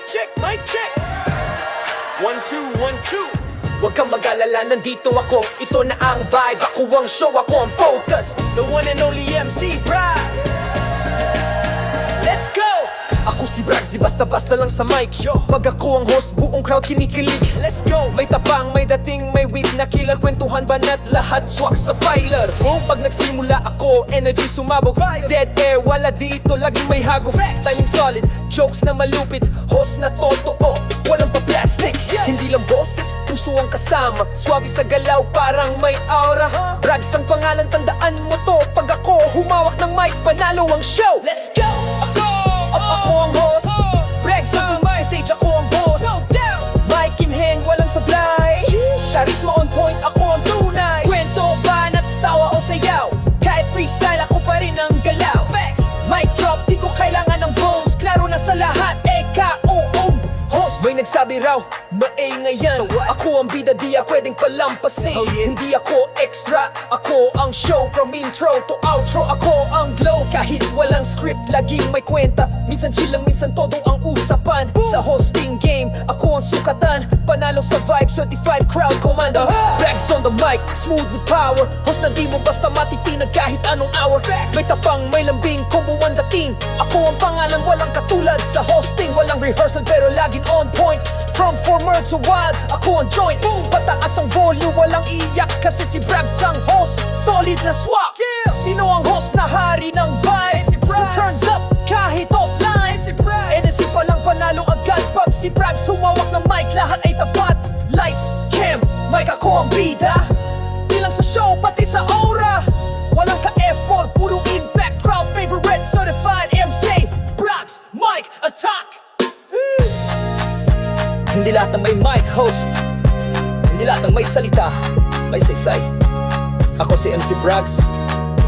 check, mic check. 1, 2, 1, 2. Huwag kang mag-alala, nandito ako. Ito na ang vibe, ako ang show, ako ang focus. The one and only MC Brags. Let's go. Ako si Brags, di basta-basta lang sa mic. Pag ako ang host, buong crowd kinikilig. Let's go. May tapang, may dating, may wit na killer. Kwentuhan banat, lahat swak sa filer. Pag nagsimula ako, energy sumabog. Dead air, wala dito, laging may hagok. Timing solid, jokes na malupit. Host na totoo, walang pa-plastic. Hindi lang boses, puso ang kasama. Swabe sa galaw, parang may aura. Brags ang pangalan, tandaan mo to. Pag ako humawak ng mic, panalo ang show. Let's go. Ako ang host, Brags ang sa stage, ako ang boss. No doubt. Mic in hand, walang sablay. Charisma on point, ako ang tunay. Kwento ba, natatawa o sayaw? Kahit freestyle, ako pa rin ang galaw. Facts. Mic drop, di ko kailangan ng bones. Klaro na sa lahat, ikaw host. May nagsabi raw, maingay yan. So what? Ako ang bida, di pwedeng palampasin. Oh, yeah. Hindi ako extra, ako ang show. From intro to outro, ako ang glow. Kahit walang script, laging may kwenta. Minsan chill lang, minsan todo ang usapan. Sa hosting game, ako ang sukatan. Panalo sa vibe, certified crowd commander. Brags on the mic, smooth with power. Host na di mo basta matitinag kahit anong hour. May tapang, may lambing, combo ang dating. Ako ang pangalan, walang katulad sa hosting. Walang rehearsal pero laging on point. From former to wild, ako ang joint. Pataas ang volume, walang iyak kasi si Brags ang host. Solid na swak. Sino ang host na hari ng vibe? Who turns up kahit offline? NSC pa lang panalo agad. Pag si Brags humawak ng mic, lahat ay tapat. Lights, cam, mic, ako ang bida. Di lang sa show, pati sa aura. Walang ka-effort, puro impact. Crowd favorite, certified MC Brags, mic, attack. Hindi lahat ng may mic host, hindi lahat ng may salita, may saysay. Ako si MC Brags,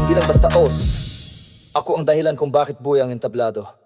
hindi lang basta os. Ako ang dahilan kung bakit buhay ang entablado.